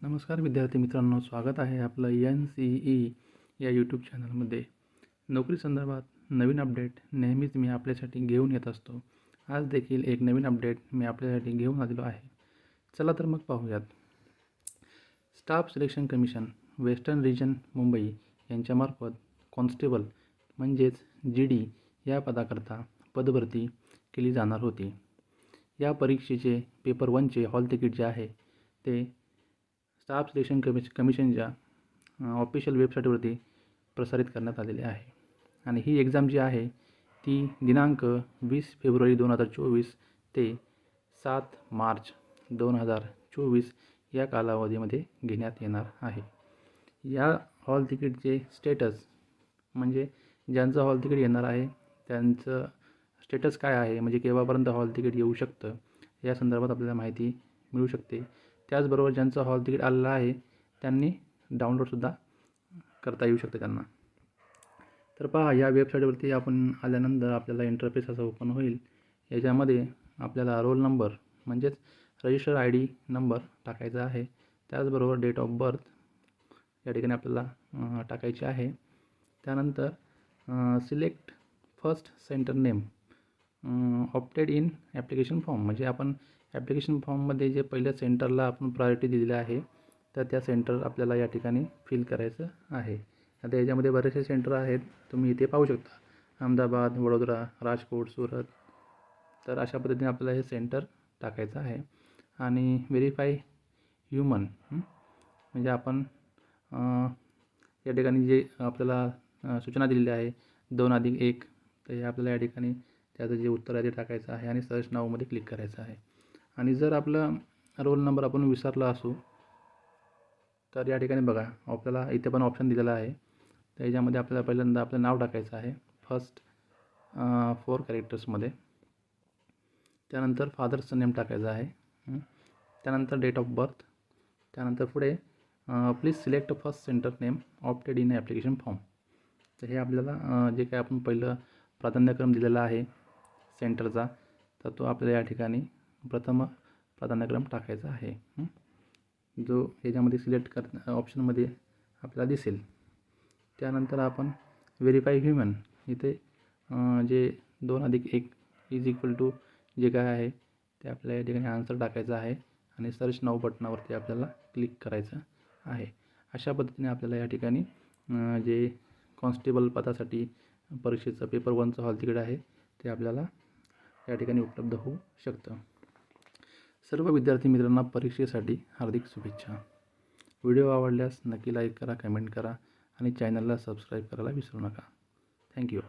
नमस्कार विद्यार्थी मित्रांनो, स्वागत आहे आपलं NCE या यूट्यूब चॅनलमध्ये। नोकरी संदर्भात नवीन अपडेट नेहमीच मी आपल्यासाठी घेऊन येत असतो। आज देखील एक नवीन अपडेट मी आपल्यासाठी घेऊन आलेलो आहे। चला तर मग पाहूयात। Staff selection commission western region Mumbai यांच्यामार्फत कॉन्स्टेबल म्हणजेच GD या पदाकरता पदभरती केली जाणार होती। या परीक्षेचे पेपर 1चे हॉल तिकीट जे आहे ते स्टाफ सिलेक्शन कमिशनच्या ऑफिशियल वेबसाईटवरती प्रसारित करण्यात आलेले आहे। आणि ही एक्झाम जी आहे ती दिनांक 20 फेब्रुवारी 2024 ते 7 मार्च 2024 या कालावधीमध्ये घेण्यात येणार आहे। या हॉल तिकीटचे स्टेटस म्हणजे ज्यांचं हॉल तिकीट येणार आहे त्यांचं स्टेटस काय आहे, म्हणजे केव्हापर्यंत हॉल तिकीट येऊ शकतं या संदर्भात आपल्याला माहिती मिळू शकते। त्याचबरोबर ज्यांचं हॉल तिकीट आलेलं आहे त्यांनी डाउनलोडसुद्धा करता येऊ शकते त्यांना। तर पहा, या वेबसाईटवरती आपण आल्यानंतर आपल्याला इंटरफेस असं ओपन होईल। याच्यामध्ये आपल्याला रोल नंबर म्हणजेच रजिस्टर ID नंबर टाकायचा आहे। त्याचबरोबर डेट ऑफ बर्थ या ठिकाणी आपल्याला टाकायची आहे। त्यानंतर select first centre name opted in application form, म्हणजे आपण ॲप्लिकेशन फॉर्ममध्ये जे पहिल्या सेंटरला आपण प्रायोरिटी दिलेली आहे तर त्या सेंटर आपल्याला या ठिकाणी फिल करायचं आहे। आता याच्यामध्ये बरेचसे सेंटर आहेत, तुम्ही इथे पाहू शकता, अहमदाबाद, वडोदरा, राजकोट, सुरत। तर अशा पद्धतीने आपल्याला हे सेंटर टाकायचं आहे। आणि व्हेरीफाय ह्युमन म्हणजे आपण या ठिकाणी जे आपल्याला सूचना दिलेली आहे 2+1, तर हे आपल्याला या ठिकाणी त्याचं जे उत्तर आहे ते टाकायचं आहे आणि सर्च नावमध्ये क्लिक करायचं आहे। आणि जर आपला रोल नंबर आपण विसरला असू तर या ठिकाणी बघा आपल्याला इथे पण ऑप्शन दिलेला आहे। तर याच्यामध्ये आपल्याला पहिल्यांदा आपलं नाव टाकायचं आहे फर्स्ट 4 कॅरेक्टर्समध्ये। त्यानंतर फादर्सचं नेम टाकायचं आहे। त्यानंतर डेट ऑफ बर्थ। त्यानंतर पुढे please select first centre name opted in application form. तर हे आपल्याला जे काय आपण पहिलं प्राधान्यक्रम दिलेला आहे सेंटरचा तर तो आपल्याला या ठिकाणी प्रथम प्राधान्यक्रम टाकायचा आहे, जो याच्यामध्ये सिलेक्ट ऑप्शनमध्ये आपल्याला दिसेल। त्यानंतर आपण व्हेरीफाय ह्युमन इथे जे 2+1 = जे काय आहे ते आपल्याला या ठिकाणी आन्सर टाकायचा आहे आणि सर्च नाव बटनावरती आपल्याला क्लिक करायचं आहे। अशा पद्धतीने आपल्याला या ठिकाणी जे कॉन्स्टेबल पदासाठी परीक्षेचं पेपर 1चं हॉल तिकीट आहे ते आपल्याला या ठिकाणी उपलब्ध होऊ शकतं। सर्व विद्यार्थी मित्रांना परीक्षेसाठी हार्दिक शुभेच्छा। व्हिडिओ आवडल्यास नक्की लाईक करा, कमेंट करा आणि चॅनलला सबस्क्राईब करायला विसरू नका। थँक्यू।